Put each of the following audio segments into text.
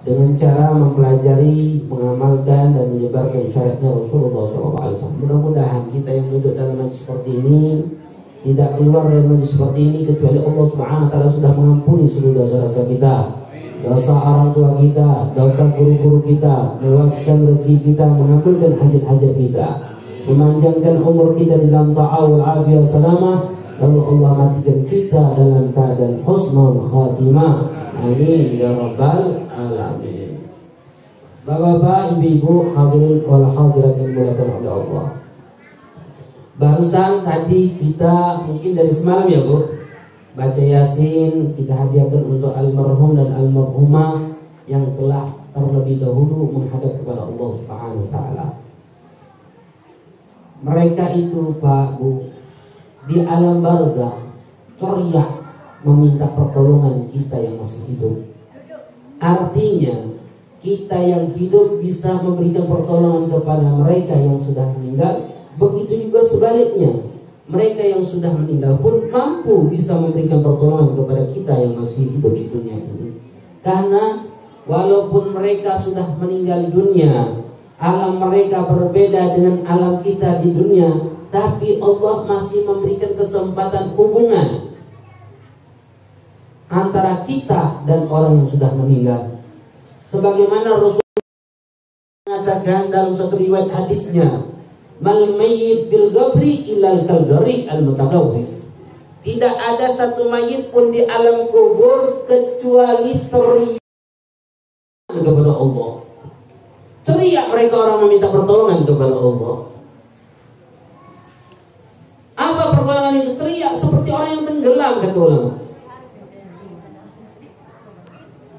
dengan cara mempelajari, mengamalkan dan menyebarkan syariatnya Rasulullah SAW. Mudah-mudahan kita yang duduk dalam majlis seperti ini tidak keluar dari majlis seperti ini kecuali Allah Subhanahu wa taala sudah mengampuni seluruh dosa-dosa kita, dosa orang tua kita, dosa guru-guru kita, meluaskan rezeki kita, mengabulkan hajat-hajat kita, memanjangkan umur kita dalam ta'awul afiyah salamah, lalu Allah matikan kita dalam keadaan husnul khatimah. Amin ya rabbal alamin. Bapak-bapak, ibu-ibu, hadirin wal hadirat yang dimuliakan oleh Allah. Barusan tadi kita mungkin dari semalam ya Bu, baca Yasin kita hadiahkan untuk almarhum dan almarhumah yang telah terlebih dahulu menghadap kepada Allah Subhanahu wa taala. Mereka itu Pak Bu di alam barzah teriak meminta pertolongan kita yang masih hidup. Artinya kita yang hidup bisa memberikan pertolongan kepada mereka yang sudah meninggal. Begitu juga sebaliknya, mereka yang sudah meninggal pun mampu bisa memberikan pertolongan kepada kita yang masih hidup di dunia ini. Karena walaupun mereka sudah meninggal dunia, alam mereka berbeda dengan alam kita di dunia, tapi Allah masih memberikan kesempatan hubungan antara kita dan orang yang sudah meninggal. Sebagaimana Rasul mengatakan dalam satu riwayat hadisnya, mal mayyit bil qabri ilal kalgari al mutagawwif. Tidak ada satu mayit pun di alam kubur kecuali teriak kepada Allah. Teriak mereka orang meminta pertolongan kepada Allah. Apa pertolongan itu? Teriak seperti orang yang tenggelam, kata ulama.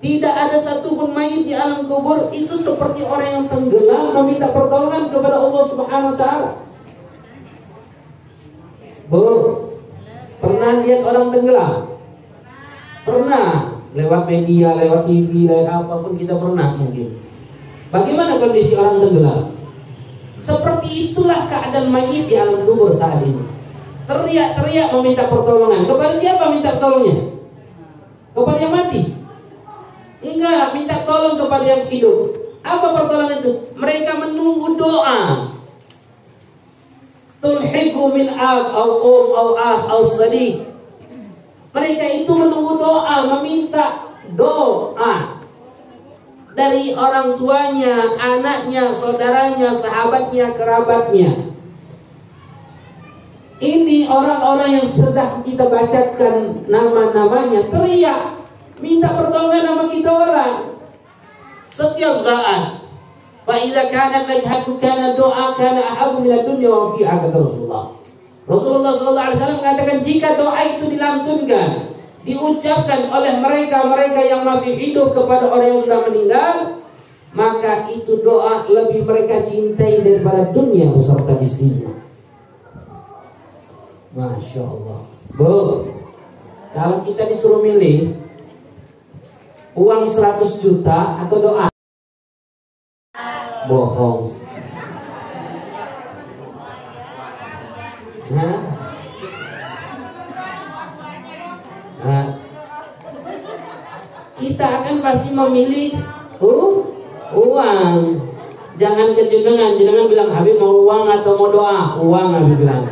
Tidak ada satupun mayit di alam kubur itu seperti orang yang tenggelam meminta pertolongan kepada Allah Subhanahu wa taala. Bu, pernah lihat orang tenggelam? Pernah, lewat media, lewat TV, lewat apapun kita pernah mungkin. Bagaimana kondisi orang tenggelam? Seperti itulah keadaan mayit di alam kubur saat ini. Teriak-teriak meminta pertolongan. Kepada siapa minta tolongnya? Kepada yang mati? Enggak, minta tolong kepada yang hidup. Apa pertolongan itu? Mereka menunggu doa. Tulhiqu min ab au ah au sadiq. Mereka itu menunggu doa, meminta doa dari orang tuanya, anaknya, saudaranya, sahabatnya, kerabatnya. Ini orang-orang yang sedang kita bacakan nama-namanya, teriak minta pertolongan sama kita orang setiap saat. Fa idza kana najhatu kana doa kana ahabbu min ad-dunya wa fiha, kata Rasulullah. Rasulullah sallallahu alaihi wasallam mengatakan jika doa itu dilantunkan, diucapkan oleh mereka-mereka yang masih hidup kepada orang yang sudah meninggal, maka itu doa lebih mereka cintai daripada dunia beserta isinya. Masya Allah. Bu, kalau kita disuruh milih uang 100 juta atau doa? Bohong. Hah? Nah, kita akan pasti memilih uang. Jangan kejenengan, jenengan bilang Habib mau uang atau mau doa? Uang, Habib bilang.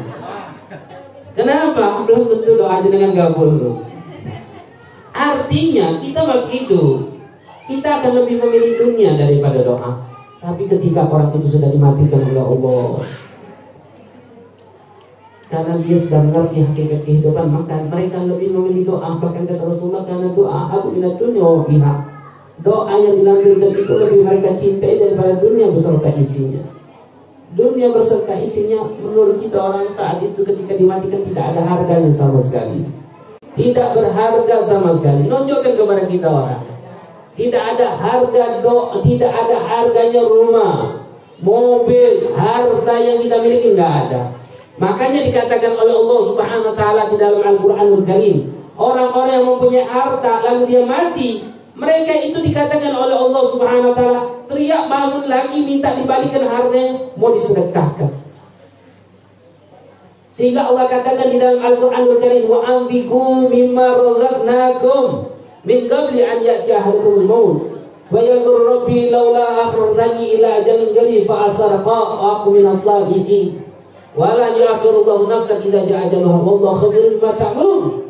Kenapa? Belum tentu doa jenengan gabul. Artinya kita masih hidup, kita akan lebih memilih dunia daripada doa. Tapi ketika orang itu sudah dimatikan oleh Allah, karena dia sudah mengerti hakikat kehidupan, maka mereka lebih memilih doa. Bahkan kata Rasulullah, karena doa abu minat dunia wa fiha. Doa yang dilantunkan itu lebih mereka cintai daripada dunia beserta isinya. Dunia beserta isinya menurut kita orang saat itu ketika dimatikan tidak ada harganya sama sekali. Tidak berharga sama sekali. Nunjukkan kepada kita orang. Tidak ada harga doa, tidak ada harganya rumah, mobil, harta yang kita miliki, nggak ada. Makanya dikatakan oleh Allah Subhanahu wa taala di dalam Al-Qur'anul Karim, orang-orang yang mempunyai harta lalu dia mati, mereka itu dikatakan oleh Allah Subhanahu wa taala teriak bangun lagi minta dibalikan hartanya, mau disedekahkan. Sehingga Allah katakan di dalam Al-Qur'anul Karim, wa anfiqu mimma razaqnakum min qabli an ya'tiya ahadakumul maut. Wa yaqul rabbi laula akhartani ila ajalin qarib fa asarqa aku minas salihin. Wa la yu'akhirullahu nafsan idza ja'a ajaluha wallahu khabirun bima ta'malun.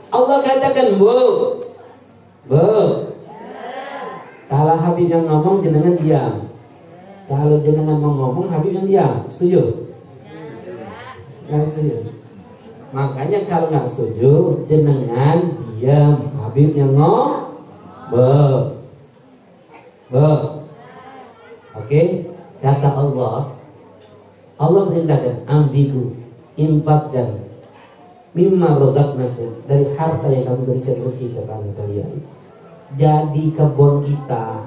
Allah katakan, kalau Habib yang ngomong jenengan diam. Kalau jenengan mau ngomong Habib yang diam. Setuju? Nggak setuju. Makanya kalau nggak setuju jenengan diam. Habib yang ngomong. Oke, kata Allah merintahkan ambigu, infakkan mimma razaqnakum, dari harta yang kami berikan rezeki kepada kalian. Jadi kebun kita,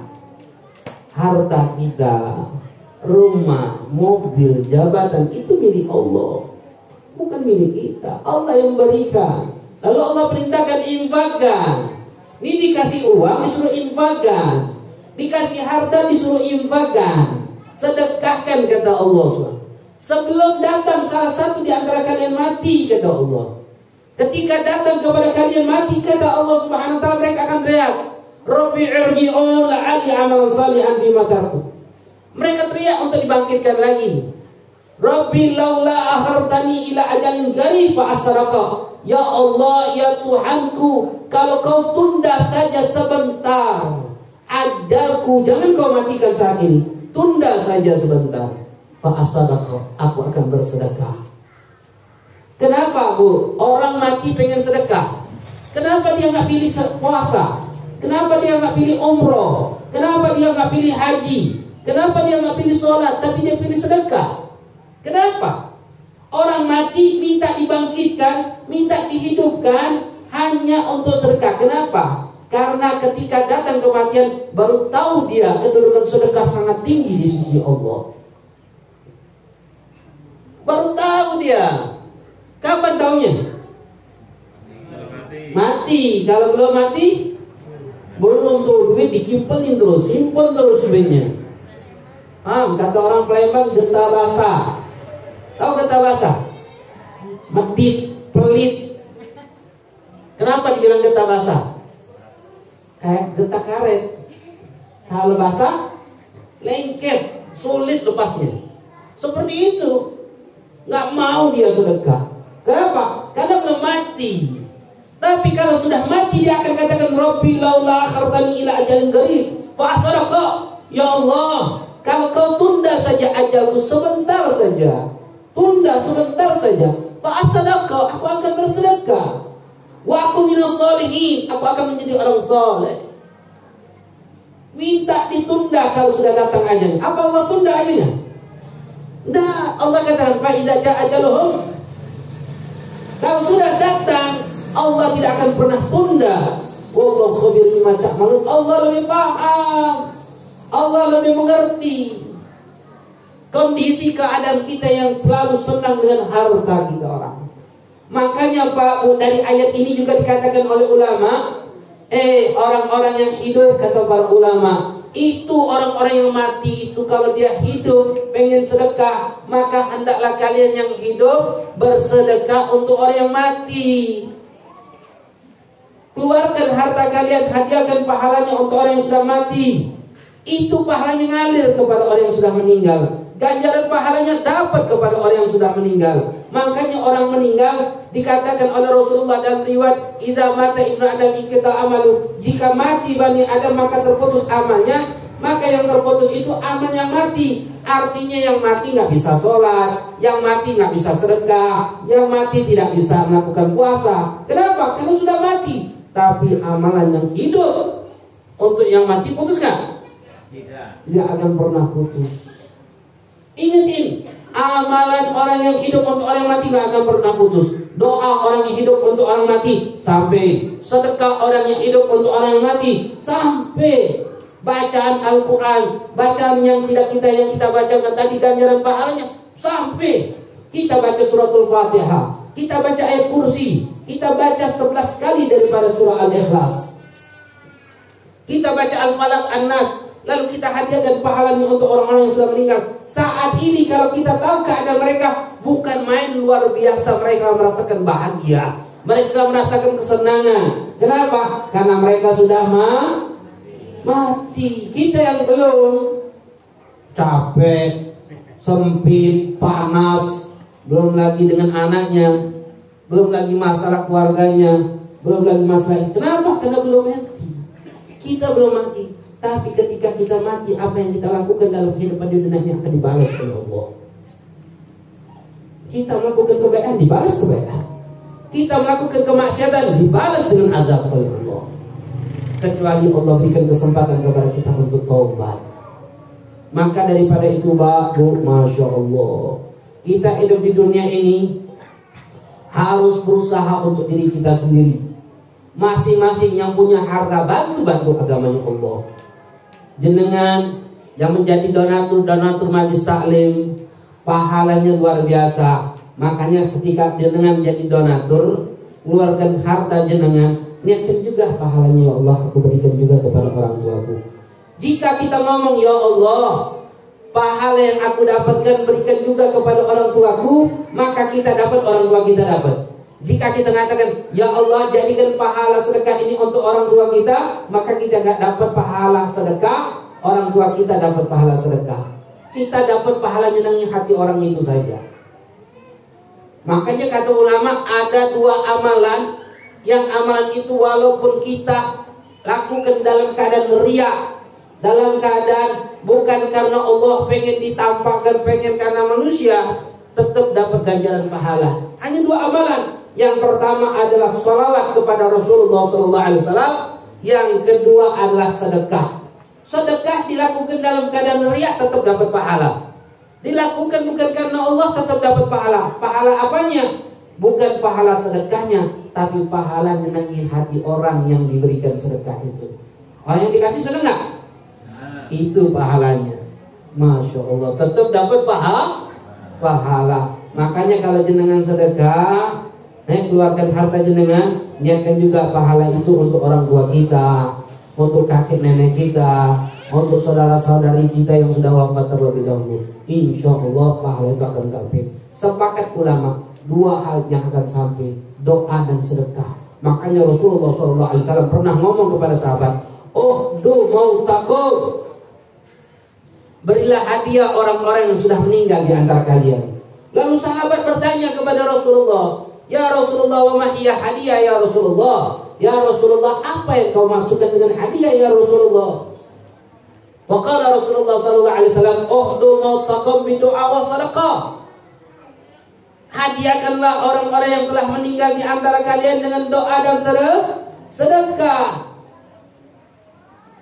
harta kita, rumah, mobil, jabatan itu milik Allah, bukan milik kita. Allah yang berikan. Lalu Allah perintahkan infakkan. Ini dikasih uang disuruh infakkan, dikasih harta disuruh infakkan, sedekahkan kata Allah. Sebelum datang salah satu di antara kalian mati kata Allah. Ketika datang kepada kalian mati kata Allah Subhanahu wa taala, mereka akan teriak, Rabbi irji'un la'ali amalan salihan bima taraktu. Mereka teriak untuk dibangkitkan lagi. Rabbi laula akhartani ila ajalin qarib fa asraqa. Ya Allah, ya Tuhanku, kalau kau tunda saja sebentar ajalku, jangan kau matikan saat ini, tunda saja sebentar, fa asraqa, aku akan bersedekah. Kenapa Bu? Orang mati pengen sedekah. Kenapa dia nggak pilih puasa? Kenapa dia nggak pilih umroh? Kenapa dia nggak pilih haji? Kenapa dia nggak pilih sholat tapi dia pilih sedekah? Kenapa? Orang mati minta dibangkitkan, minta dihidupkan hanya untuk sedekah. Kenapa? Karena ketika datang kematian baru tahu dia kedudukan sedekah sangat tinggi di sisi Allah. Baru tahu dia. Kapan taunya? Mati. Kalau belum mati, belum tuh duit dikimpelin terus, simpen terus duitnya. Kata orang Palembang getah basah. Tahu getah basah? Medit, pelit. Kenapa dibilang getah basah? Kayak getah karet. Kalau basah, lengket, sulit lepasnya. Seperti itu. Nggak mau dia sedekah. Kenapa? Karena belum mati. Tapi kalau sudah mati dia akan katakan Rabbi laula akhartani ila ajalin qarib fa asraqa. Ya Allah, kalau kau tunda saja ajalku sebentar saja, tunda sebentar saja, fa asraqa, aku akan bersedekah. Wa aku minas sholihin, aku akan menjadi orang saleh. Minta ditunda kalau sudah datang ajalnya. Apa Allah tunda ajalnya? Nah, Allah katakan fa idza jaa ajaluhum. Kalau sudah datang, Allah tidak akan pernah tunda. Wallahu khabirun bima ta'malun. Allah lebih paham, Allah lebih mengerti kondisi keadaan kita yang selalu senang dengan harta kita orang. Makanya Pak, dari ayat ini juga dikatakan oleh ulama, orang-orang yang hidup, kata para ulama, itu orang-orang yang mati itu kalau dia hidup pengen sedekah, maka hendaklah kalian yang hidup bersedekah untuk orang yang mati. Keluarkan harta kalian, hadiahkan pahalanya untuk orang yang sudah mati. Itu pahalanya ngalir kepada orang yang sudah meninggal. Ganjaran pahalanya dapat kepada orang yang sudah meninggal. Makanya orang meninggal dikatakan oleh Rasulullah dalam riwayat, idza mata ibnu adam inqita amalu, jika mati Bani Adam maka terputus amalnya. Maka yang terputus itu amal yang mati. Artinya yang mati nggak bisa sholat, yang mati nggak bisa sedekah, yang mati tidak bisa melakukan puasa. Kenapa? Karena sudah mati. Tapi amalan yang hidup untuk yang mati putus nggak? Tidak akan pernah putus. Ingat ini, amalan orang yang hidup untuk orang yang mati nggak akan pernah putus. Doa orang yang hidup untuk orang mati sampai, sedekah orang yang hidup untuk orang yang mati sampai, bacaan Al-Quran, bacaan yang kita bacakan tadi ganjaran pahalanya sampai. Kita baca suratul Fatihah, kita baca ayat kursi, kita baca 11 kali daripada surah Al-Ikhlas, kita baca Al-Falaq, An-Nas, lalu kita hadiahkan pahalanya untuk orang-orang yang sudah meninggal. Saat ini kalau kita tahu keadaan mereka, bukan main luar biasa, mereka merasakan bahagia, mereka merasakan kesenangan. Kenapa? Karena mereka sudah mati. Kita yang belum, capek, sempit, panas, belum lagi dengan anaknya, belum lagi masalah keluarganya, belum lagi masalah. Kenapa? Karena belum mati. Kita belum mati. Tapi ketika kita mati, apa yang kita lakukan dalam kehidupan di dunia ini akan dibalas oleh Allah. Kita melakukan kebaikan, dibalas kebaikan. Kita melakukan kemaksiatan, dibalas dengan azab oleh Allah. Kecuali Allah berikan kesempatan kepada kita untuk taubat. Maka daripada itu, Bu, Masya Allah, kita hidup di dunia ini harus berusaha untuk diri kita sendiri. Masing-masing yang punya harta, bantu agamanya Allah. Jenengan yang menjadi donatur majelis taklim, pahalanya luar biasa. Makanya ketika jenengan menjadi donatur, keluarkan harta jenengan, niatkan juga pahalanya, ya Allah, aku berikan juga kepada orang tuaku. Jika kita ngomong, ya Allah, pahala yang aku dapatkan berikan juga kepada orang tuaku, maka kita dapat, orang tua kita dapat. Jika kita mengatakan, ya Allah, jadikan pahala sedekah ini untuk orang tua kita, maka kita gak dapat pahala sedekah, orang tua kita dapat pahala sedekah. Kita dapat pahala nyenangi hati orang itu saja. Makanya kata ulama, ada dua amalan, yang amalan itu walaupun kita lakukan dalam keadaan riya, dalam keadaan bukan karena Allah pengen ditampakkan, pengen karena manusia, tetap dapat ganjaran pahala. Hanya dua amalan. Yang pertama adalah sholawat kepada Rasulullah SAW. Yang kedua adalah sedekah. Sedekah dilakukan dalam keadaan riya, tetap dapat pahala. Dilakukan bukan karena Allah, tetap dapat pahala. Pahala apanya? Bukan pahala sedekahnya, tapi pahala menyenangi hati orang yang diberikan sedekah itu. Orang yang dikasih senang gak? Itu pahalanya. Masya Allah, tetap dapat pahala. Makanya kalau jenengan sedekah, keluarkan harta jenengan, niatkan juga pahala itu untuk orang tua kita, untuk kakek nenek kita, untuk saudara-saudari kita yang sudah wafat terlebih dahulu. Insya Allah pahala itu akan sampai. Sepakat ulama, dua hal yang akan sampai, doa dan sedekah. Makanya Rasulullah SAW pernah ngomong kepada sahabat, mautakum, berilah hadiah orang-orang yang sudah meninggal di antara kalian. Lalu sahabat bertanya kepada Rasulullah, ya Rasulullah, wa mahiyah hadiah ya Rasulullah? Ya Rasulullah, apa yang kau maksudkan dengan hadiah ya Rasulullah? Waqala Rasulullah SAW, mautakum bidu'a wa sadaqah. Hadiahkanlah orang-orang yang telah meninggal di antara kalian dengan doa dan sedekah.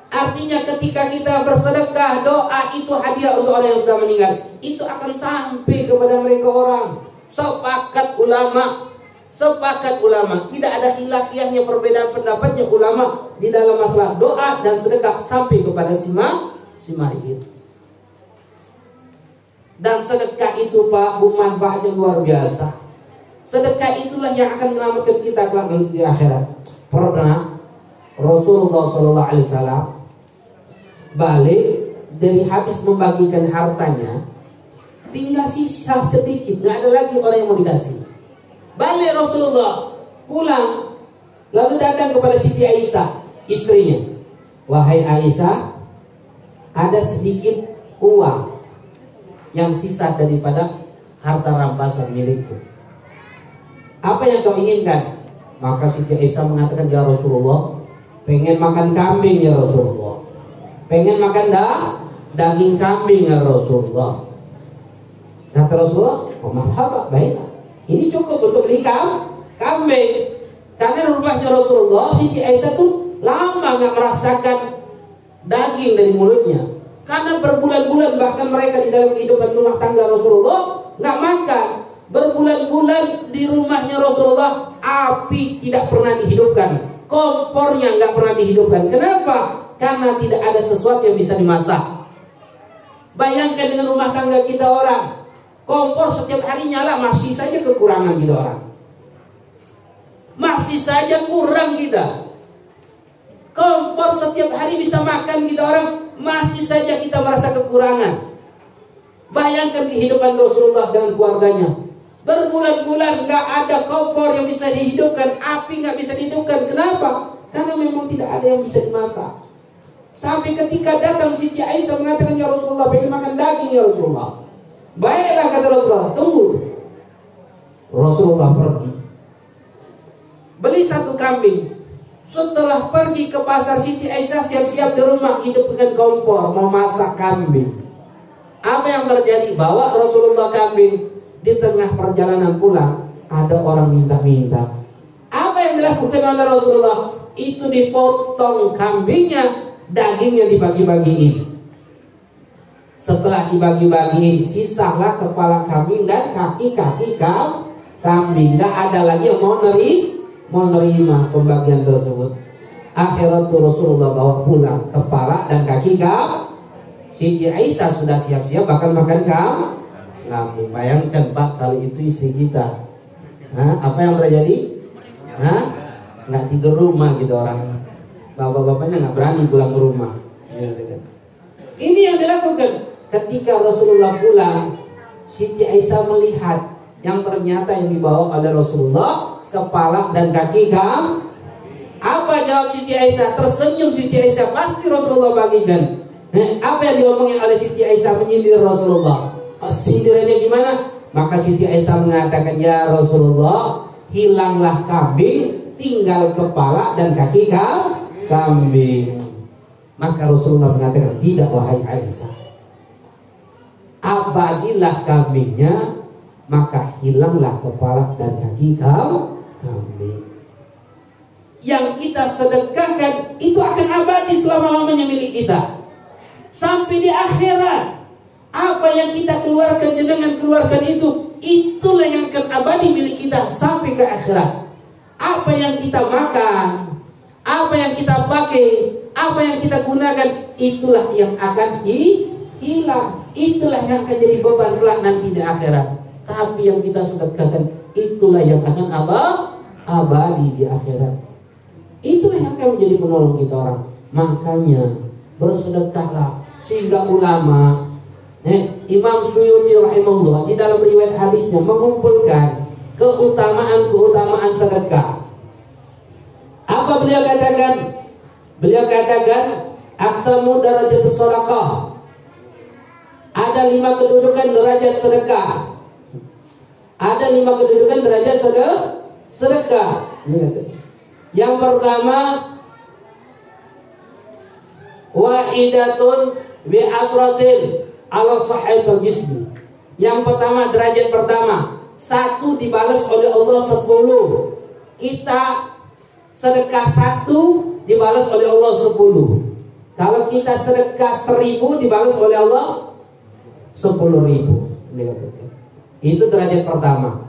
Artinya ketika kita bersedekah, doa itu hadiah untuk orang yang sudah meninggal, itu akan sampai kepada mereka orang. Sepakat ulama, tidak ada khilafiyahnya, perbedaan pendapatnya ulama di dalam masalah doa dan sedekah sampai kepada si mayit. Dan sedekah itu, Pak, manfaatnya luar biasa. Sedekah itulah yang akan menyelamatkan kita kelak di akhirat. Pernah Rasulullah SAW balik dari habis membagikan hartanya, tinggal sisa sedikit, nggak ada lagi orang yang mau dikasih. Balik Rasulullah pulang, lalu datang kepada Siti Aisyah, istrinya. Wahai Aisyah, ada sedikit uang yang sisa daripada harta rampasan milikku. Apa yang kau inginkan? Maka Siti Aisyah mengatakan, ya Rasulullah, pengen makan kambing ya Rasulullah, pengen makan daging kambing ya Rasulullah. Kata Rasulullah, marhaba, baiklah, ini cukup untuk beli kambing. Karena rumahnya Rasulullah, Siti Aisyah tuh lama gak merasakan daging dari mulutnya. Karena berbulan-bulan bahkan mereka di dalam kehidupan rumah tangga Rasulullah gak makan. Berbulan-bulan di rumahnya Rasulullah api tidak pernah dihidupkan, kompornya gak pernah dihidupkan. Kenapa? Karena tidak ada sesuatu yang bisa dimasak. Bayangkan dengan rumah tangga kita orang, kompor setiap hari nyala, masih saja kekurangan kita orang. Masih saja kurang kita. Kompor setiap hari bisa makan kita orang, masih saja kita merasa kekurangan. Bayangkan kehidupan Rasulullah dengan keluarganya. Berbulan-bulan gak ada kompor yang bisa dihidupkan, api gak bisa dihidupkan. Kenapa? Karena memang tidak ada yang bisa dimasak. Sampai ketika datang Siti Aisyah mengatakan, ya Rasulullah, pengen makan daging ya Rasulullah. Baiklah kata Rasulullah, tunggu. Rasulullah pergi, beli 1 kambing. Setelah pergi ke pasar, Siti Aisyah siap-siap di rumah, hidupkan kompor, mau masak kambing. Apa yang terjadi? Bawa Rasulullah kambing. Di tengah perjalanan pulang, ada orang minta-minta. Apa yang dilakukan oleh Rasulullah? Itu dipotong kambingnya, dagingnya dibagi-bagiin. Setelah dibagi-bagiin, sisalah kepala kambing dan kaki-kaki kambing. Tidak ada lagi yang mau nerima pembagian tersebut. Akhirnya Rasulullah bawa pulang kepala dan kaki kambing. Siti Aisyah sudah siap-siap bakal makan kambing. Bayangkan Pak, kalau itu istri kita, apa yang terjadi? Nggak tidur rumah gitu orang. Bapak-bapaknya nggak berani pulang ke rumah. Ini yang dilakukan. Ketika Rasulullah pulang, Siti Aisyah melihat yang ternyata yang dibawa oleh Rasulullah kepala dan kaki kambing. Apa jawab Siti Aisyah? Tersenyum Siti Aisyah, pasti Rasulullah bagikan. Apa yang diomongin oleh Siti Aisyah? Menyindir Rasulullah. Sindirannya gimana? Maka Siti Aisyah mengatakan, ya Rasulullah, hilanglah kambing, tinggal kepala dan kaki kambing. Maka Rasulullah mengatakan, tidak wahai Aisyah, abadilah kambingnya, maka hilanglah kepala dan kaki kambing. Yang kita sedekahkan itu akan abadi selama-lamanya milik kita sampai di akhirat. Apa yang kita keluarkan, dengan keluarkan itu, itulah yang akan abadi milik kita sampai ke akhirat. Apa yang kita makan, apa yang kita pakai, apa yang kita gunakan, itulah yang akan hilang. Itulah yang akan jadi beban kelak nanti di akhirat. Tapi yang kita sedekahkan, itulah yang akan abadi di akhirat. Itulah yang akan menjadi penolong kita orang. Makanya bersedekahlah. Sehingga ulama, Imam Suyuti rahimahullah di dalam riwayat hadisnya mengumpulkan keutamaan sedekah. Apa beliau katakan? Beliau katakan, aqsamu darajatus shadaqah. Ada 5 kedudukan derajat sedekah. Ada 5 kedudukan derajat sedekah. Yang pertama, wahidatun bi asratin ala sahhatil jismi. Yang pertama, derajat pertama, 1 dibalas oleh Allah 10. Kita sedekah 1 dibalas oleh Allah 10. Kalau kita sedekah 1000 dibalas oleh Allah 10.000. Itu derajat pertama.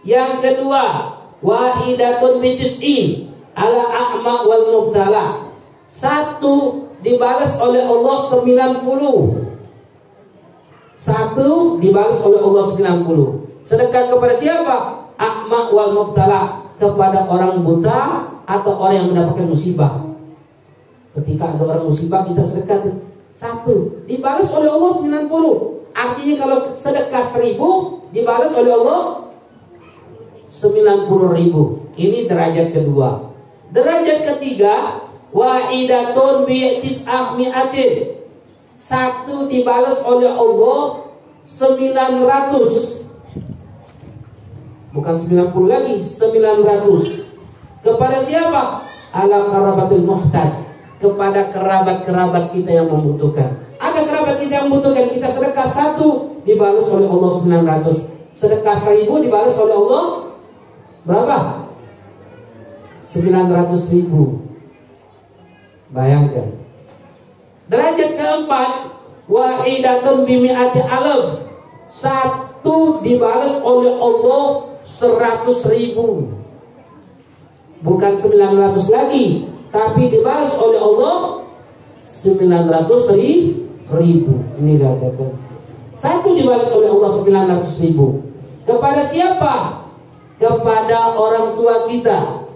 Yang kedua, wahidatun bitis'in ala a'ma wal mubtala. 1 dibalas oleh Allah 90. 1 dibalas oleh Allah 90. Sedekah kepada siapa? A'ma wal mubtala, kepada orang buta atau orang yang mendapatkan musibah. Ketika ada orang musibah, kita sedekah 1 dibalas oleh Allah 90. Artinya kalau sedekah 1000 dibalas oleh Allah 90.000. Ini derajat kedua. Derajat ketiga, wa'idatun bi'tis'ah mi'atin. 1 dibalas oleh Allah 900. Bukan 90 lagi, 900. Kepada siapa? Ala karabatul muhtaj, kepada kerabat-kerabat kita yang membutuhkan. Ada kerabat kita yang membutuhkan, kita sedekah 1 dibalas oleh Allah 900. Sedekah 1000 dibalas oleh Allah berapa? 900.000. Bayangkan. Derajat keempat, wahidatun bimi'ati alaf. 1 dibalas oleh Allah 100.000. Bukan 900 lagi, tapi dibalas oleh Allah 900.000. Ini katakan 1 dibalas oleh Allah 900.000. Kepada siapa? Kepada orang tua kita,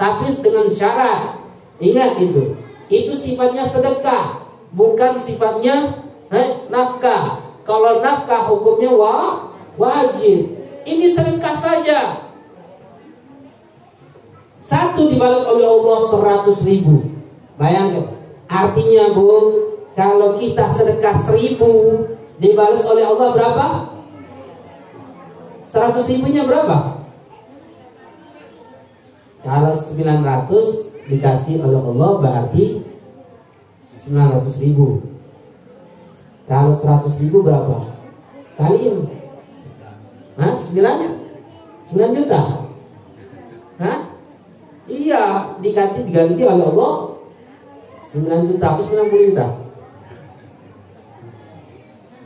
tapi dengan syarat. Ingat itu. Itu sifatnya sedekah, bukan sifatnya nafkah. Kalau nafkah hukumnya wajib. Ini sedekah saja. 1 dibalas oleh Allah 100.000. Bayangkan. Artinya Bu, kalau kita sedekah 1000 dibalas oleh Allah berapa? 100 ribunya berapa? Kalau 900 dikasih oleh Allah berarti 900 ribu. Kalau 100 ribu berapa? Kaliin. Hah? 9 juta. Hah? Iya, diganti oleh Allah 9 juta apa 90 juta?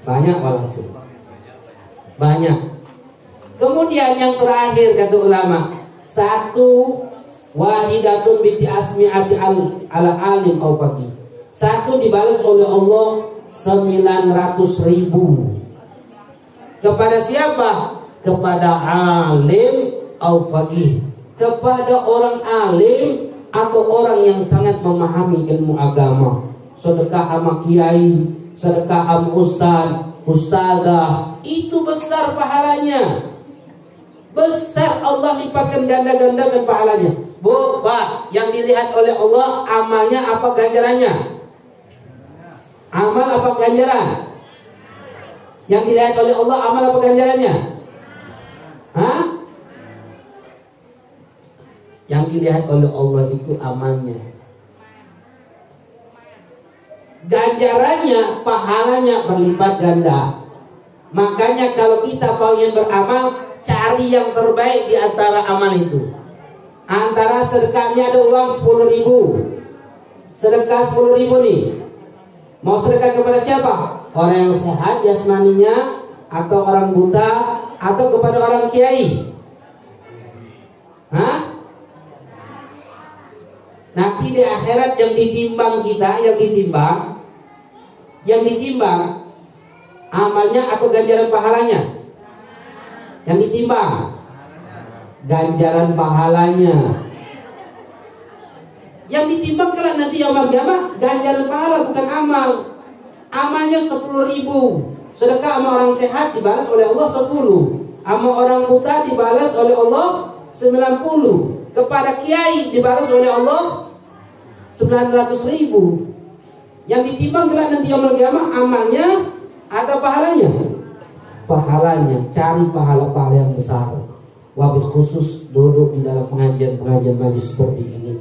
Banyak walhasil. Banyak. Kemudian yang terakhir kata ulama, satu wahidatun binti asmi'ati ala alim au faqih. Satu dibalas oleh Allah 900 ribu. Kepada siapa? Kepada alim au faqih. Kepada orang alim atau orang yang sangat memahami ilmu agama. Sedekah sama kiai, sedekah sama ustaz, ustazah, itu besar pahalanya. Besar, Allah lipatkan ganda-gandakan pahalanya. Bu, Pak, yang dilihat oleh Allah amalnya apa ganjarannya? Amal apa ganjaran? Yang dilihat oleh Allah amal apa ganjarannya? Hah? Yang dilihat oleh Allah itu amalnya. Ganjarannya, pahalanya berlipat ganda. Makanya kalau kita pengen beramal, cari yang terbaik di antara amal itu. Antara sedekahnya ada uang 10 ribu, sedekah 10 ribu nih. Mau sedekah kepada siapa? Orang yang sehat jasmaninya, atau orang buta, atau kepada orang kiai? Hah? Nanti di akhirat yang ditimbang kita, yang ditimbang amalnya atau ganjaran pahalanya? Yang ditimbang ganjaran pahalanya. Yang ditimbang kalau nanti yaumul qiyamah ganjaran pahala bukan amal. Amalnya 10 ribu. Sedekah sama orang sehat dibalas oleh Allah 10. Sama orang buta dibalas oleh Allah 90. Kepada kiai dibalas oleh Allah 900 ribu. Yang ditimbang kalau nanti yaumul qiyamah amalnya atau pahalanya? Pahalanya. Cari pahala-pahala yang besar. Wabil khusus duduk di dalam pengajian-pengajian majlis seperti ini.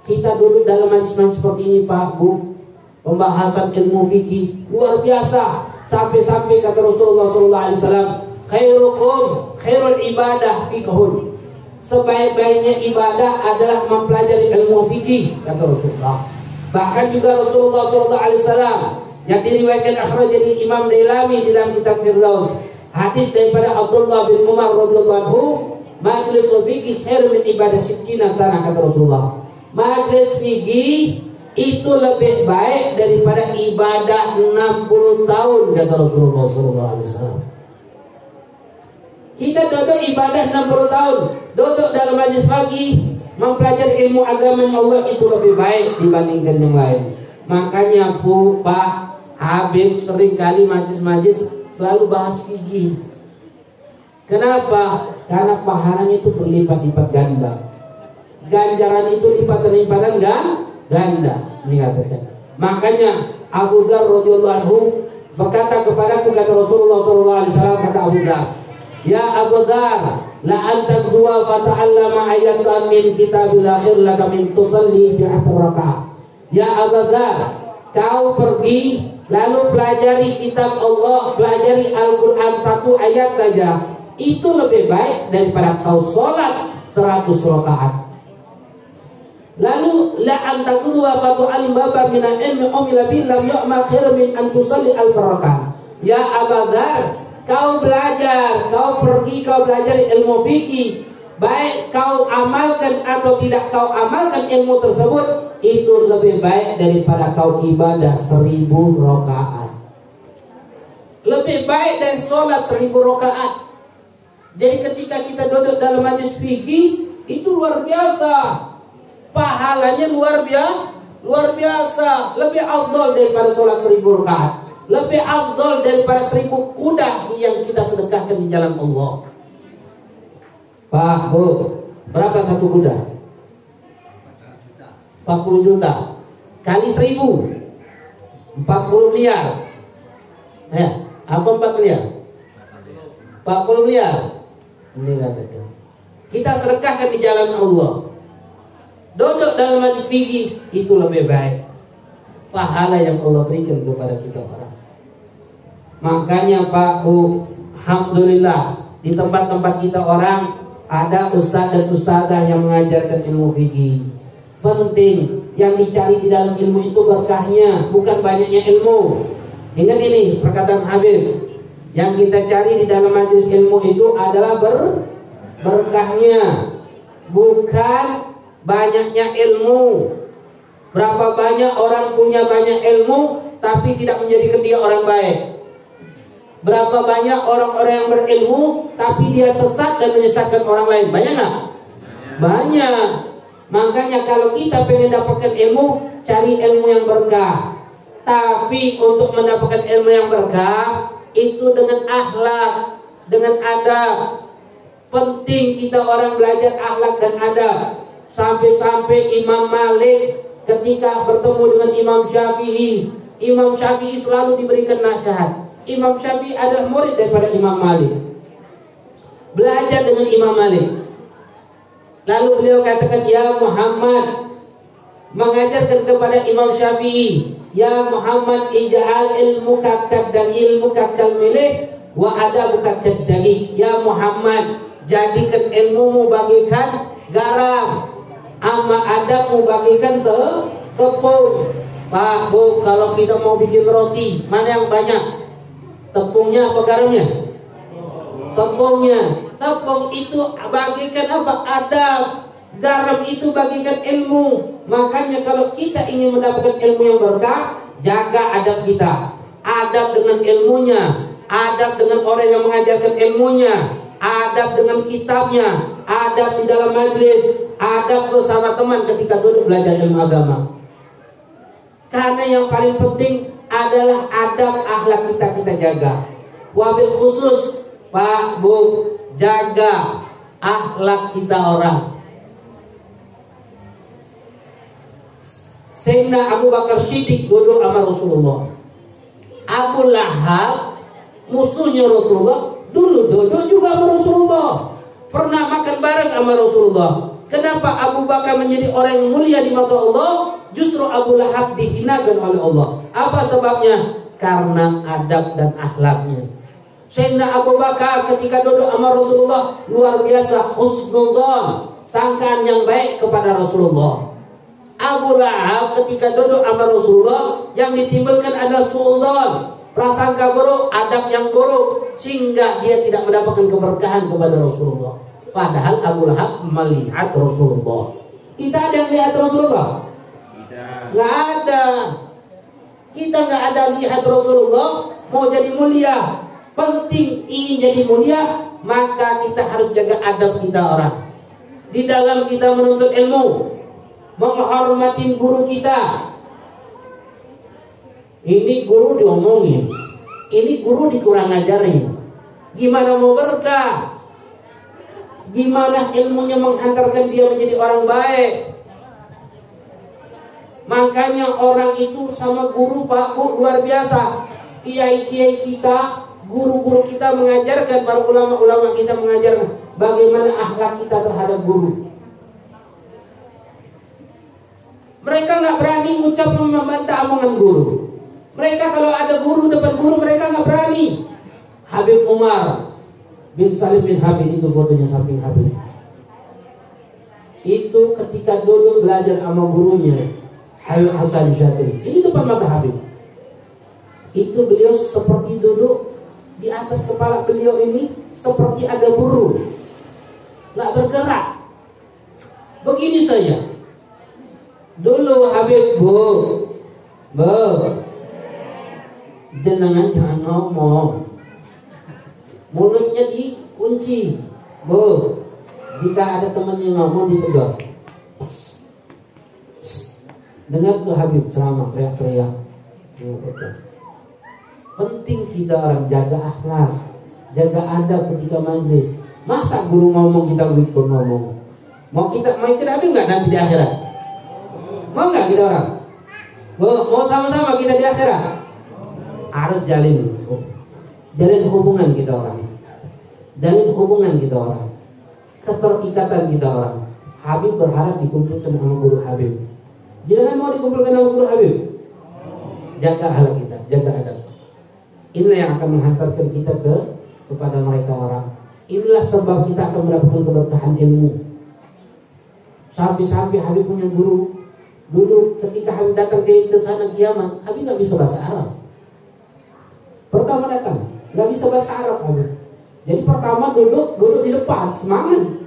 Kita duduk dalam majlis-majlis seperti ini Pak Bu, pembahasan ilmu fikih luar biasa. Sampai-sampai kata Rasulullah SAW, khairukum khairul ibadah fiqhun. Sebaik-baiknya ibadah adalah mempelajari ilmu fikih, kata Rasulullah. Bahkan juga Rasulullah SAW yang diriwayatkan akhrajani Imam Dailami di dalam kitab Firdaus, hadis daripada Abdullah bin Umar radhiyallahu anhu, majlis fikih khair min ibadah sittina sana, kata Rasulullah. Majlis fikih itu lebih baik daripada ibadah 60 tahun, kata Rasulullah SAW. Kita duduk ibadah 60 tahun, duduk dalam majlis fikih mempelajari ilmu agama Allah itu lebih baik dibandingkan yang lain. Makanya Bu, Pak Habib sering kali majlis-majlis selalu bahas fikih. Kenapa? Karena pahalanya itu berlipat-lipat ganda. Ganjaran itu lipat-lipatan ganda. Ini katakan. Makanya Abu Dzar radhiyallahu anhu berkata kepadaku, kata Rasulullah SAW, kata Abu Dzar, ya Abu Dzar, la anta dua fata'allama ayatan min kitabil akhir laka min tusalli bi rakaat. Ya Abu Dzar, kau pergi lalu pelajari kitab Allah, pelajari Al-Quran 1 ayat saja, itu lebih baik daripada kau sholat 100 rakaat. Lalu la antaqulu wa fatu'al baba min al-ilmi umila billam yu'mal khairu min an tusalli al-rakaat. Ya Abu Dzar, kau belajar, kau pergi, kau belajar ilmu fikih, baik kau amalkan atau tidak kau amalkan ilmu tersebut, itu lebih baik daripada kau ibadah 1000 rakaat. Lebih baik dari sholat 1000 rakaat. Jadi ketika kita duduk dalam majlis fikih, itu luar biasa. Pahalanya luar biasa. Lebih afdal daripada sholat 1000 rakaat. Lebih afdal daripada 1000 kuda yang kita sedekahkan di jalan Allah. Pak Bu, berapa satu kuda? 40 juta kali 1000, 40 miliar. Ya, apa 4 miliar? 40 miliar. Ini katakan. Kita sedekahkan di jalan Allah. Duduk dalam majlis fikih itu lebih baik. Pahala yang Allah berikan kepada kita orang. Makanya Pak Bu, alhamdulillah di tempat-tempat kita orang ada ustaz dan ustazah yang mengajarkan ilmu fikih. Penting yang dicari di dalam ilmu itu berkahnya, bukan banyaknya ilmu. Ingat ini perkataan Habib. Yang kita cari di dalam majelis ilmu itu adalah berkahnya, bukan banyaknya ilmu. Berapa banyak orang punya banyak ilmu tapi tidak menjadikan dia orang baik. Berapa banyak orang-orang yang berilmu tapi dia sesat dan menyesatkan orang lain. Banyak nggak? Banyak. Makanya kalau kita pengen dapatkan ilmu, cari ilmu yang berkah. Tapi untuk mendapatkan ilmu yang berkah itu dengan akhlak, dengan adab. Penting kita orang belajar akhlak dan adab. Sampai-sampai Imam Malik ketika bertemu dengan Imam Syafi'i, Imam Syafi'i selalu diberikan nasihat. Imam Syafi'i adalah murid daripada Imam Malik. Belajar dengan Imam Malik. Lalu beliau katakan, ya Muhammad, mengajarkan kepada Imam Syafi'i, ya Muhammad, ij'al ilmuka ilmuka kal milih wa adabuka kaddahi. Ya Muhammad, jadikan ilmumu bagikan garam, ama adabmu bagikan tepung. Pak Bu, kalau kita mau bikin roti, mana yang banyak? Tepungnya apa garamnya? Tepungnya. Tepung itu bagikan apa? Adab. Garam itu bagikan ilmu. Makanya kalau kita ingin mendapatkan ilmu yang berkah, jaga adab kita. Adab dengan ilmunya, adab dengan orang yang mengajarkan ilmunya, adab dengan kitabnya, adab di dalam majlis, adab bersama teman ketika duduk belajar ilmu agama. Karena yang paling penting adalah adab akhlak kita jaga. Wabil khusus Pak Bu, jaga akhlak kita orang. Sayyidina Abu Bakar Siddiq duduk sama Rasulullah. Abu Lahab musuhnya Rasulullah dulu duduk juga sama Rasulullah. Pernah makan bareng sama Rasulullah. Kenapa Abu Bakar menjadi orang yang mulia di mata Allah? Justru Abu Lahab dihinakan oleh Allah. Apa sebabnya? Karena adab dan akhlaknya. Sayyidina Abu Bakar ketika duduk sama Rasulullah luar biasa husnudzon, sangkaan yang baik kepada Rasulullah. Abu Lahab ketika duduk sama Rasulullah yang ditimbulkan adalah suudzon, prasangka buruk, adab yang buruk, sehingga dia tidak mendapatkan keberkahan kepada Rasulullah. Padahal Abu Lahab melihat Rasulullah. Kita ada yang lihat Rasulullah? Nggak ada. Kita nggak ada lihat Rasulullah. Mau jadi mulia, penting ingin jadi mulia, maka kita harus jaga adab kita orang. Di dalam kita menuntut ilmu, menghormatin guru kita. Ini guru diomongin, ini guru dikurang ajarin. Gimana mau berkah? Gimana ilmunya menghantarkan dia menjadi orang baik? Makanya orang itu sama guru Pak Bu luar biasa. Kiai-kiai kita, guru-guru kita mengajarkan, para ulama-ulama kita mengajarkan bagaimana akhlak kita terhadap guru. Mereka nggak berani ucap membantah omongan guru. Mereka kalau ada guru depan guru mereka nggak berani. Habib Umar bin Salim bin Habib, itu fotonya samping Habib. Itu ketika duduk belajar sama gurunya Habib Hasan Syadzili, ini depan mata Habib. Itu beliau seperti duduk di atas kepala beliau ini seperti ada burung, nggak bergerak. Begini saja. Dulu Habib Bu, jenengan jangan ngomong, mulutnya dikunci. Bu, jika ada teman yang ngomong ditegur. Dengar tuh Habib ceramah teriak-teriak. Penting kita orang jaga akhlak, jaga adab ketika majlis. Masa guru ngomong kita ikut ngomong? Mau ikut Habib nggak nanti di akhirat? Mau nggak kita orang? Mau sama-sama kita di akhirat? Harus jalin hubungan kita orang. Jalin hubungan kita orang. Keterikatan kita orang. Habib berharap dikumpulkan sama guru Habib. Jangan mau dikumpulkan sama guru Habib. Jaga akhlak kita, jaga adab. Inilah yang akan menghantarkan kita kepada mereka orang. Inilah sebab kita akan mendapatkan keberkahan ilmu. Sampai-sampai Habib punya guru. Dulu ketika Habib datang ke sana Yaman, Habib nggak bisa bahasa Arab. Pertama datang, nggak bisa bahasa Arab Habib. Jadi pertama duduk di depan, semangat.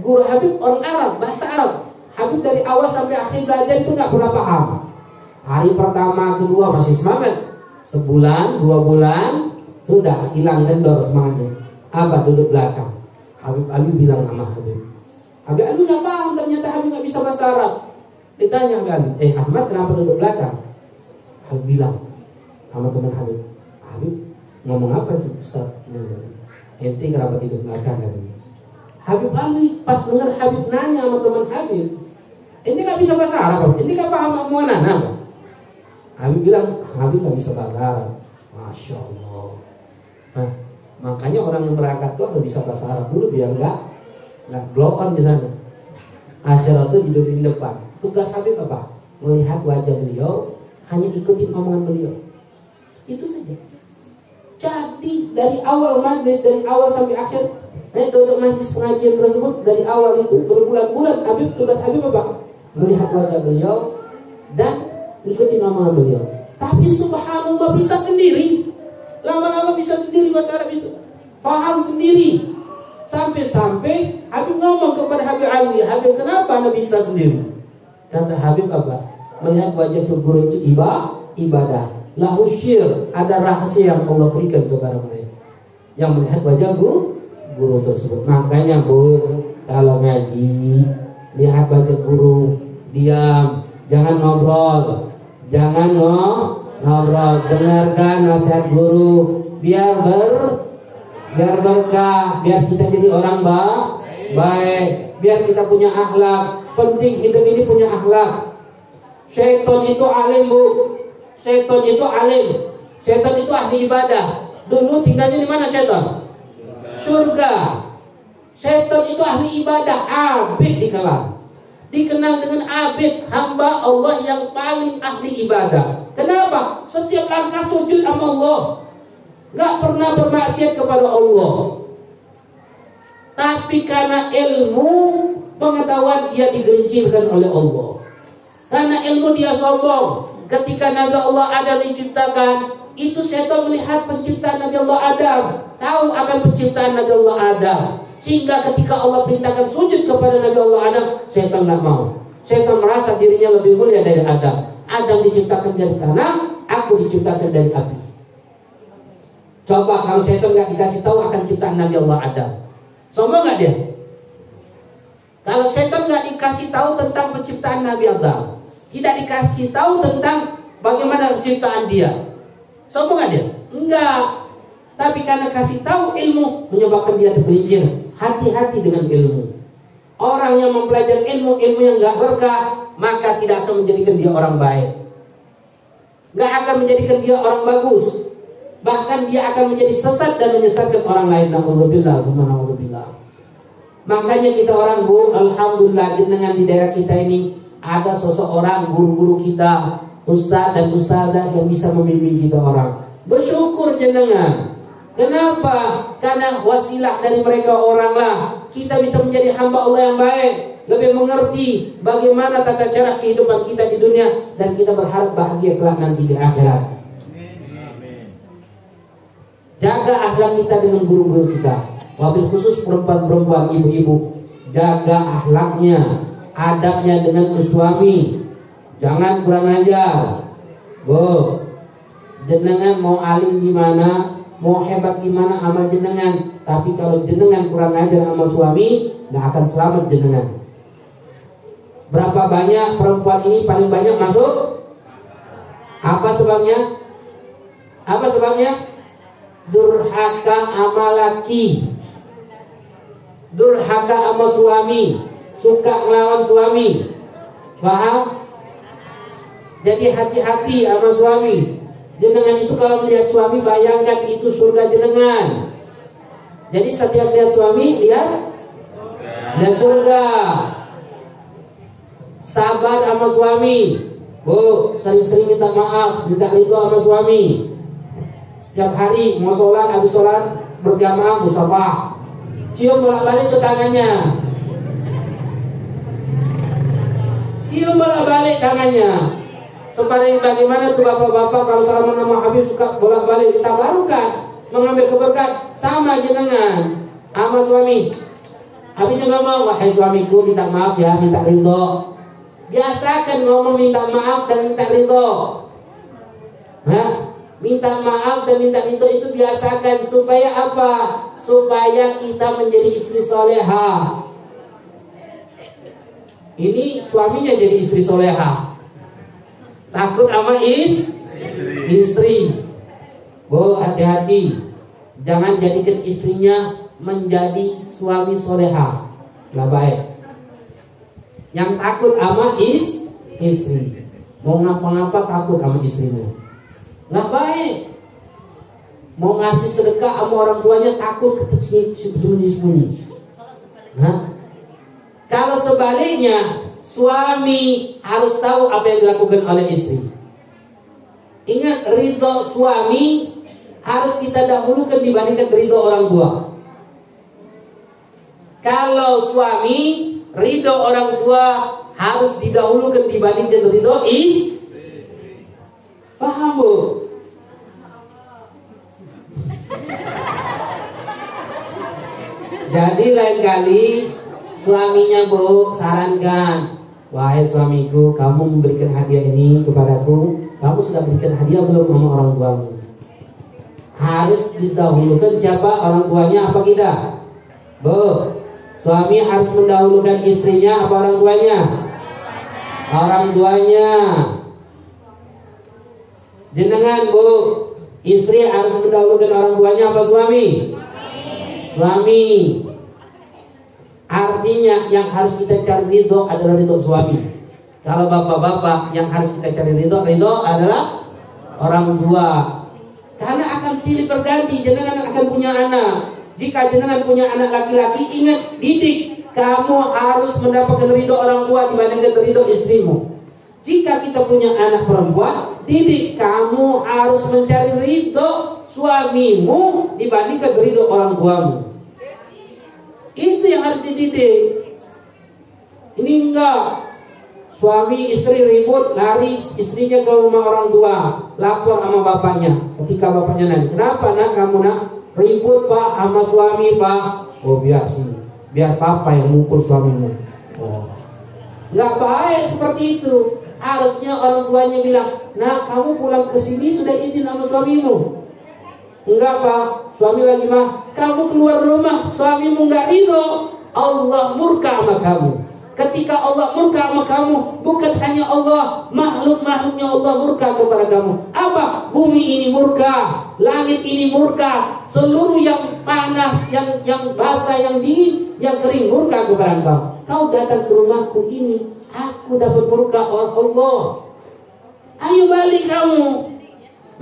Guru Habib orang Arab, bahasa Arab. Habib dari awal sampai akhir belajar itu nggak pernah paham. Hari pertama, kedua masih semangat. Sebulan, 2 bulan, sudah hilang kendor semangatnya. Apa? Duduk belakang. Habib bilang sama Habib. Habib nggak paham, ternyata Habib nggak bisa bahasa Arab. Ditanya kan, Ahmad kenapa duduk belakang? Habib bilang sama teman Habib, Habib ngomong apa itu Ustaz? Ente kenapa duduk belakang kan? Habib Ali pas dengar Habib nanya sama teman Habib, ente nggak bisa bahasa Arab, ente nggak paham omongan apa? Habib bilang, Habib nggak bisa bahasa Arab. Masya Allah. Nah, makanya orang yang berangkat tuh harus bisa bahasa Arab dulu biar nggak blow on di sana. Asyara itu duduk di depan. Tugas Habib apa? Melihat wajah beliau, hanya ikutin omongan beliau. Itu saja. Jadi dari awal majlis, dari awal sampai akhir, duduk majlis pengajian tersebut dari awal itu berbulan-bulan tugas Habib apa? Melihat wajah beliau dan ikutin omongan beliau. Tapi subhanallah bisa sendiri. Lama-lama bisa sendiri bahasa Arab itu. Paham sendiri. Sampai-sampai Habib ngomong kepada Habib Ali, Habib kenapa Anda bisa sendiri? Kata Habib apa? Melihat wajah guru itu ibadah. Lahu syir, ada rahasia yang Allah berikan kepada mereka. Yang melihat wajah guru tersebut. Makanya kalau ngaji, lihat wajah guru, diam, jangan ngobrol. Jangan ngobrol, dengarkan nasihat guru biar berkah, biar kita jadi orang baik, biar kita punya akhlak. Penting hidup ini punya akhlak. Syaitan itu alim bu, syaitan itu alim, syaitan itu ahli ibadah. Dulu tinggalnya di mana syaitan? Surga. Syaitan itu ahli ibadah, abid dikenal dengan abid, hamba Allah yang paling ahli ibadah. Kenapa? Setiap langkah sujud sama Allah, gak pernah bermaksiat kepada Allah. Tapi karena ilmu pengetahuan dia digelincirkan oleh Allah. Karena ilmu dia sombong. Ketika Nabi Allah Adam diciptakan, itu setan melihat penciptaan Nabi Allah Adam, tahu akan penciptaan Nabi Allah Adam. Sehingga ketika Allah perintahkan sujud kepada Nabi Allah Adam, setan tidak mau. Setan merasa dirinya lebih mulia dari Adam. Adam diciptakan dari tanah, aku diciptakan dari api. Coba kalau setan nggak dikasih tahu akan ciptaan Nabi Allah Adam, sombong nggak dia? Kalau setan nggak dikasih tahu tentang penciptaan Nabi Adam, tidak dikasih tahu tentang bagaimana penciptaan dia, sombong nggak dia? Enggak. Tapi karena kasih tahu ilmu menyebabkan dia tergelincir. Hati-hati dengan ilmu. Orang yang mempelajari ilmu yang gak berkah, maka tidak akan menjadikan dia orang baik, gak akan menjadikan dia orang bagus. Bahkan dia akan menjadi sesat dan menyesatkan orang lain. Na'udzubillah. Makanya kita orang bu, alhamdulillah dengan di daerah kita ini ada sosok orang, guru-guru kita, ustaz dan ustazah yang bisa membimbing kita orang. Bersyukur jenengan. Kenapa? Karena wasilah dari mereka oranglah kita bisa menjadi hamba Allah yang baik, lebih mengerti bagaimana tata cara kehidupan kita di dunia, dan kita berharap bahagia kelak nanti di akhirat. Jaga akhlak kita dengan guru-guru kita, wabil khusus perempuan-perempuan, ibu-ibu, jaga akhlaknya, adabnya dengan suami. Jangan kurang ajar. Bu, jenengan mau alim gimana, mau hebat gimana amal jenengan, tapi kalau jenengan kurang ajar sama suami, gak akan selamat jenengan. Berapa banyak perempuan ini paling banyak masuk? Apa sebabnya? Apa sebabnya? Durhaka sama laki, durhaka sama suami, suka ngelawan suami. Paham? Jadi hati-hati sama suami. Jenengan itu kalau melihat suami, bayangkan itu surga jenengan. Jadi setiap lihat suami, lihat surga. Sabar sama suami, Bu, sering-sering minta maaf, minta ridho sama suami. Setiap hari mau sholat, habis sholat berjamaah musafah, cium bolak-balik ke tangannya, cium bolak-balik tangannya. Seperti bagaimana tuh bapak-bapak kalau salaman sama Habib suka bolak-balik tabarukan, mengambil keberkat sama jenengan sama suami. Habib juga mau, wahai suamiku minta maaf ya, minta ridho. Biasakan ngomong minta maaf dan minta ridho. Nah, minta maaf dan minta ridho itu biasakan supaya apa? Supaya kita menjadi istri soleha. Ini suaminya jadi istri soleha. Takut sama istri. Bu, hati-hati. Jangan jadikan istrinya menjadi suami soleha. Gak baik. Yang takut sama istri. Mau ngapa-ngapa takut sama istrinya. Gak baik. Mau ngasih sedekah sama orang tuanya takut sembunyi-sembunyi. Nah, kalau sebaliknya, suami harus tahu apa yang dilakukan oleh istri. Ingat, ridho suami harus kita dahulukan dibandingkan ridho orang tua. Kalau suami, ridho orang tua harus didahulukan dibandingkan ridho istri. Paham, Bu? Jadi lain kali suaminya, Bu, sarankan, wahai suamiku, kamu memberikan hadiah ini kepadaku, kamu sudah berikan hadiah belum sama orang tuamu? Harus didahulukan siapa? Orang tuanya apa kita? Bu, suami harus mendahulukan istrinya apa orang tuanya? Orang tuanya. Jenengan, Bu, istri harus mendahulukan orang tuanya apa suami? Suami. Artinya yang harus kita cari ridho adalah ridho suami. Kalau bapak-bapak, yang harus kita cari ridho adalah orang tua. Karena akan silih berganti, jenengan akan punya anak. Jika jenengan punya anak laki-laki, ingat, didik. Kamu harus mendapatkan ridho orang tua dibandingkan ridho istrimu. Jika kita punya anak perempuan, didik. Kamu harus mencari ridho suamimu dibandingkan ridho orang tuamu. Itu yang harus dididik. Ini enggak, suami istri ribut, lari istrinya ke rumah orang tua, lapor sama bapaknya. Ketika bapaknya nanya, kenapa nak kamu nak ribut pak sama suami pak? Oh biar sih, biar papa yang mukul suamimu. Oh, nggak baik seperti itu. Harusnya orang tuanya bilang, nak kamu pulang ke sini sudah izin sama suamimu? Enggak pak, suami lagi mah, kamu keluar rumah, suamimu enggak ridho, Allah murka sama kamu. Ketika Allah murka sama kamu, bukan hanya Allah, makhluk-makhluknya Allah murka kepada kamu. Apa? Bumi ini murka, langit ini murka, seluruh yang panas, yang basah, yang dingin, yang kering murka kepada kamu. Kau datang ke rumahku ini, aku dapat murka oleh Allah. Ayo balik kamu,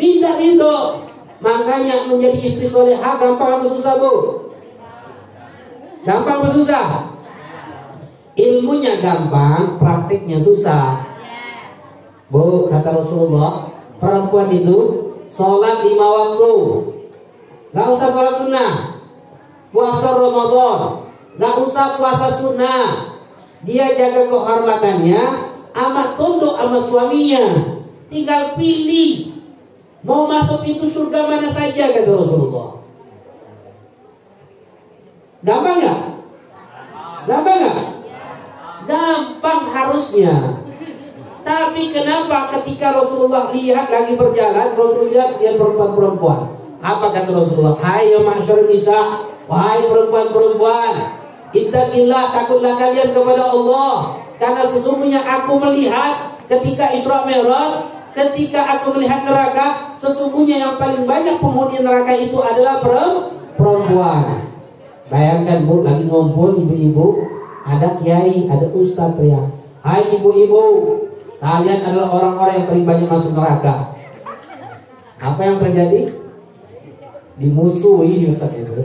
minta ridho. Makanya menjadi istri soleha gampang atau susah, Bu? Gampang atau susah? Ilmunya gampang, praktiknya susah. Bu, kata Rasulullah, perempuan itu sholat 5 waktu. Gak usah sholat sunnah. Puasa Ramadan, gak usah puasa sunnah. Dia jaga kehormatannya, amat tunduk sama suaminya. Tinggal pilih mau masuk pintu surga mana saja, kata Rasulullah. Gampang gak? Gampang gak? Gampang harusnya. Tapi kenapa ketika Rasulullah lihat lagi berjalan, Rasulullah lihat perempuan-perempuan. Apa kata Rasulullah? Hai ya ma'syarun nisa, wahai perempuan-perempuan, ittaqillah, takutlah kalian kepada Allah. Karena sesungguhnya aku melihat ketika Isra Mi'raj, ketika aku melihat neraka, sesungguhnya yang paling banyak penghuni neraka itu adalah perempuan. Bayangkan, Bu, lagi ngumpul ibu-ibu, ada kiai, ada ustadz teriak, hai ibu-ibu, Kalian adalah orang-orang yang paling banyak masuk neraka. Apa yang terjadi? Dimusuhi Ustaz itu.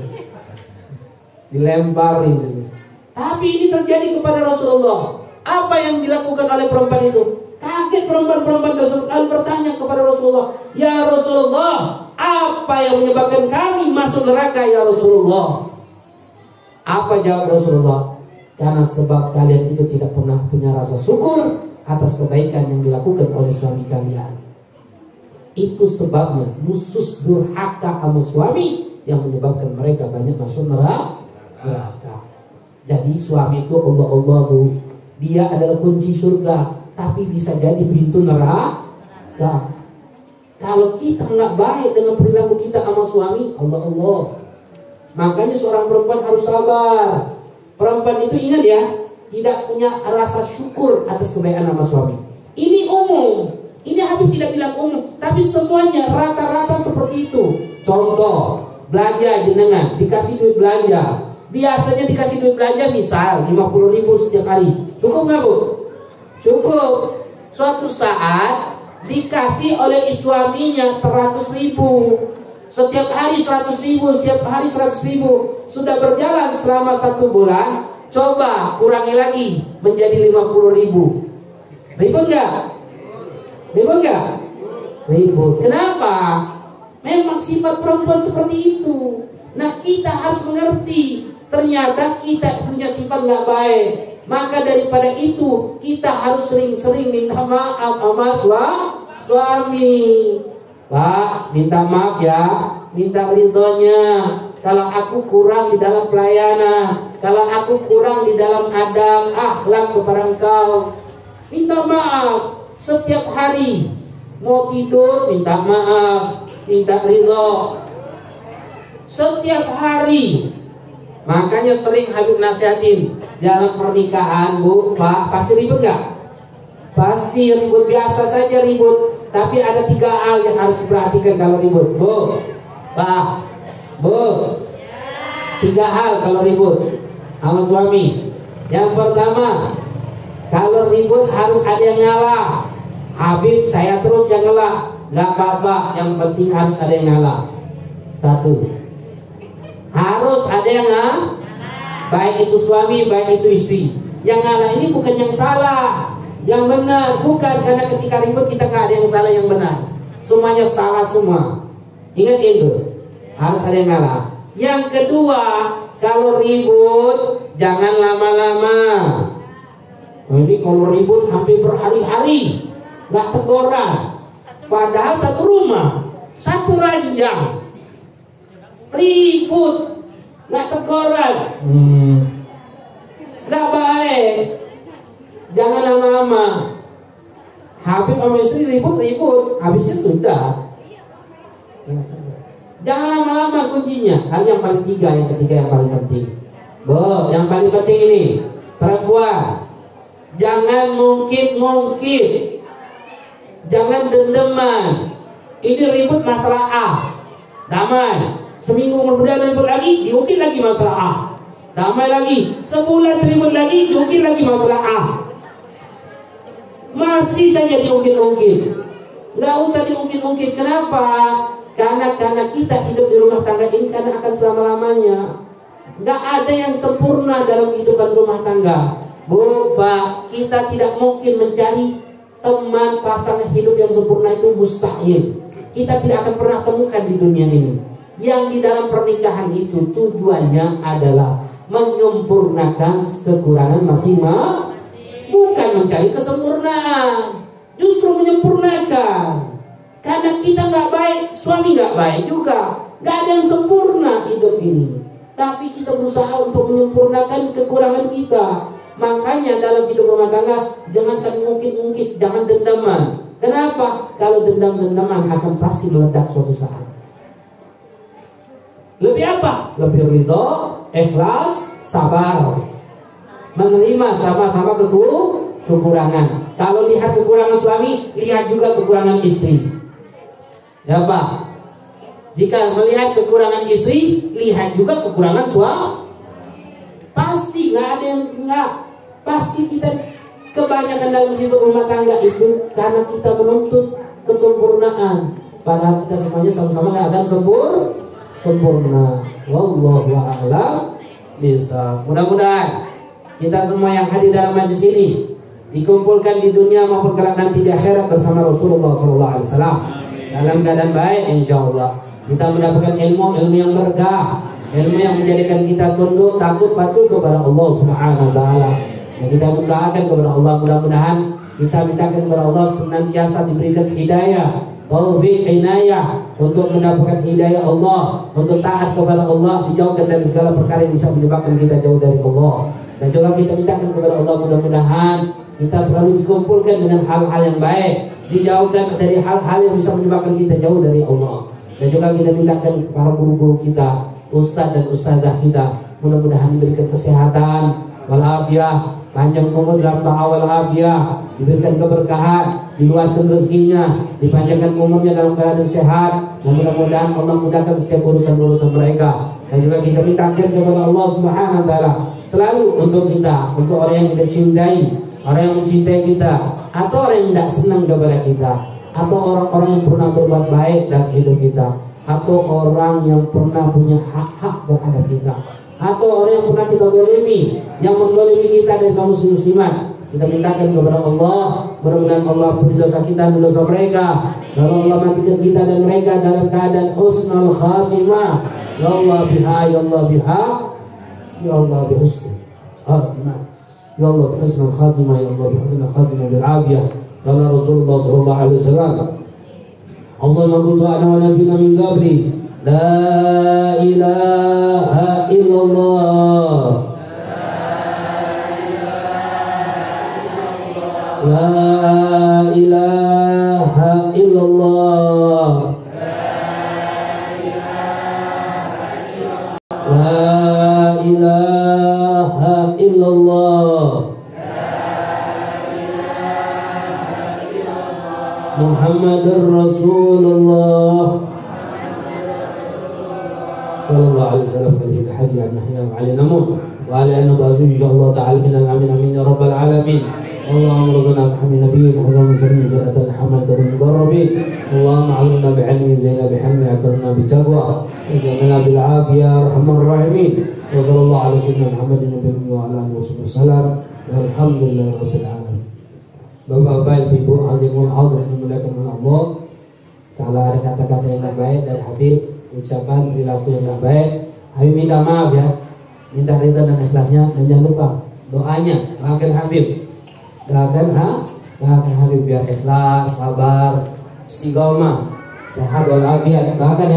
Dilemparin. Tapi ini terjadi kepada Rasulullah. Apa yang dilakukan oleh perempuan itu? Kaget perempuan-perempuan tersebut lalu bertanya kepada Rasulullah, "Ya Rasulullah, apa yang menyebabkan kami masuk neraka ya Rasulullah?" Apa jawab Rasulullah? Karena sebab kalian itu tidak pernah punya rasa syukur atas kebaikan yang dilakukan oleh suami kalian. Itu sebabnya musus durhaka sama suami yang menyebabkan mereka banyak masuk neraka. Jadi suami itu Allah Bu. Dia adalah kunci surga, tapi bisa jadi pintu neraka. Kalau kita nggak baik dengan perilaku kita sama suami, Allah. Makanya seorang perempuan harus sabar. Perempuan itu ingat ya, tidak punya rasa syukur atas kebaikan sama suami. Ini umum. Ini Habib tidak bilang umum, tapi semuanya rata-rata seperti itu. Contoh, belanja jenengan, dikasih duit belanja. Biasanya dikasih duit belanja misal 50.000 setiap hari. Cukup nggak Bu? Cukup. Suatu saat dikasih oleh suaminya 100.000. Setiap hari 100.000, setiap hari 100.000. Sudah berjalan selama 1 bulan. Coba kurangi lagi menjadi 50.000. Ribut nggak? Ribut nggak? Ribut. Kenapa? Memang sifat perempuan seperti itu. Nah kita harus mengerti, ternyata kita punya sifat nggak baik. Maka daripada itu kita harus sering-sering minta maaf sama suami. Pak, minta maaf ya, minta ridhonya. Kalau aku kurang di dalam pelayanan, kalau aku kurang di dalam adab, akhlak kepada engkau, minta maaf setiap hari. Mau tidur minta maaf, minta ridho setiap hari. Makanya sering Habib nasihatin dalam pernikahan Bu, Pak, pasti ribut nggak? Pasti ribut, biasa saja ribut. Tapi ada 3 hal yang harus diperhatikan kalau ribut, Bu, Pak, Bu. 3 hal kalau ribut sama suami. Yang pertama, kalau ribut harus ada yang ngalah. Habib saya terus yang ngalah, nggak apa-apa. Yang penting harus ada yang ngalah. 1, harus ada yang ngalah. Baik itu suami, baik itu istri. Yang ngalah ini bukan yang salah, yang benar, bukan. Karena ketika ribut kita nggak ada yang salah, yang benar. Semuanya salah semua. Ingat itu, harus ada yang ngalah. Yang kedua, kalau ribut jangan lama-lama. Ini kalau ribut hampir berhari-hari, nggak teguran. Padahal satu rumah, satu ranjang, ribut, nggak teguran, nggak baik. Jangan lama-lama. Habib sama istri ribut, habisnya sudah. Jangan lama-lama kuncinya. Hal yang paling yang ketiga yang paling penting. Bu, yang paling penting ini, perempuan, jangan mungkit-mungkit, jangan dendeman. Ini ribut masalah A, damai. Seminggu kemudian ribut lagi, diungkit lagi masalah A, damai lagi. Sebulan ribut lagi, diungkit lagi masalah A. Masih saja diungkit-ungkit. Nggak usah diungkit-ungkit. Kenapa? Karena kita hidup di rumah tangga ini karena akan selama-lamanya. Nggak ada yang sempurna dalam kehidupan rumah tangga. Bu, Pak, kita tidak mungkin mencari teman pasangan hidup yang sempurna, itu mustahil. Kita tidak akan pernah temukan di dunia ini. Yang di dalam pernikahan itu tujuannya adalah menyempurnakan kekurangan masing-masing, bukan mencari kesempurnaan, justru menyempurnakan. Karena kita nggak baik, suami nggak baik juga, nggak ada yang sempurna hidup ini. Tapi kita berusaha untuk menyempurnakan kekurangan kita. Makanya dalam hidup rumah tangga jangan saling ngungkit-ngungkit, jangan dendaman. Kenapa? Kalau dendam-dendaman akan pasti meledak suatu saat. Lebih apa? Lebih ridho, ikhlas, sabar, menerima sama-sama kekurangan. Kalau lihat kekurangan suami, lihat juga kekurangan istri. Ya Pak, jika melihat kekurangan istri, lihat juga kekurangan suami. Pasti nggak ada yang nggak. Pasti kita Kebanyakan dalam hidup rumah tangga itu karena kita menuntut kesempurnaan, padahal kita semuanya sama-sama nggak akan sempurna. Wallahu a'lam bisa. Mudah-mudahan kita semua yang hadir dalam majlis ini dikumpulkan di dunia maupun kelak nanti di akhirat bersama Rasulullah SAW dalam keadaan baik, insya Allah. Kita mendapatkan ilmu yang berkah, ilmu yang menjadikan kita tunduk, takut, patuh kepada Allah Subhanahu Wa Taala. Dan kita mendoakan kepada Allah, mudah-mudahan kita mintakan kepada Allah senantiasa diberikan hidayah, taufik, inayah untuk mendapatkan hidayah Allah, untuk taat kepada Allah, dijauhkan dari segala perkara yang bisa menyebabkan kita jauh dari Allah. Dan juga kita mintakan kepada Allah, mudah-mudahan kita selalu dikumpulkan dengan hal-hal yang baik, dijauhkan dari hal-hal yang bisa menyebabkan kita jauh dari Allah. Dan juga kita mintakan para guru-guru kita, ustadz dan ustadzah kita, mudah-mudahan diberikan kesehatan, walafiat, panjang umur dalam ta'awal afiyah, diberikan keberkahan, diluaskan rezekinya, dipanjangkan umurnya dalam keadaan sehat, dan mudah-mudahan Allah mudahkan setiap urusan-urusan mereka. Dan juga kita mintakan kepada Allah Subhanahu Wa Taala selalu untuk kita, untuk orang yang kita cintai, orang yang mencintai kita, atau orang yang tidak senang kepada kita, atau orang-orang yang pernah berbuat baik dalam hidup kita, atau orang yang pernah punya hak-hak terhadap kita, atau orang yang pernah kita zalimi, yang menzalimi kita dari kaum muslimat. Kita mintakan kepada Allah, mudah-mudahan Allah ampuni dosa kita dan dosa mereka. Lalu Allah matikan kita dan mereka dalam keadaan husnul khatimah. Ya Allah biha, ya Allah biha, ya Allah bihusnul khatimah, ya Allah bihusnul khatimah, ya Allah bihusnul khatimah bil afiyah. Qala Rasulullah sallallahu alaihi wasallam, Allahumma qul ana wa nabiyina min qabli la ilaha illallah, la ilaha illallah, la ilaha illallah, Muhammadur Rasulullah sallallahu alaihi wasallam. Kita haji an-nahya wa ala namut wa ala an nabawih insyaallah ta'ala min al-amin amin ya rabbal alamin. اللهم ارزقنا بحمد نبيك، اللهم سلم جنة الحمد المقربين، اللهم علمنا بعلم، زينا بحلم، اكرمنا بتقوى، وجعلنا بالعافية يا ارحم الراحمين. وصلى الله على سيدنا محمد النبي وعلى اله وصحبه وسلم والحمد لله رب العالمين. Bapak-bapak, ibu, hadirin hadirin dimuliakan oleh Allah. Kalau ada kata-kata yang tidak baik dari Habib, ucapan perilaku yang tidak baik, Habib minta maaf ya, minta ridha dan ikhlasnya, dan jangan lupa doanya, maafkan Habib. Doakan Habib biar ikhlas, sabar, istiqomah, sehat walafiat. Doakan ya.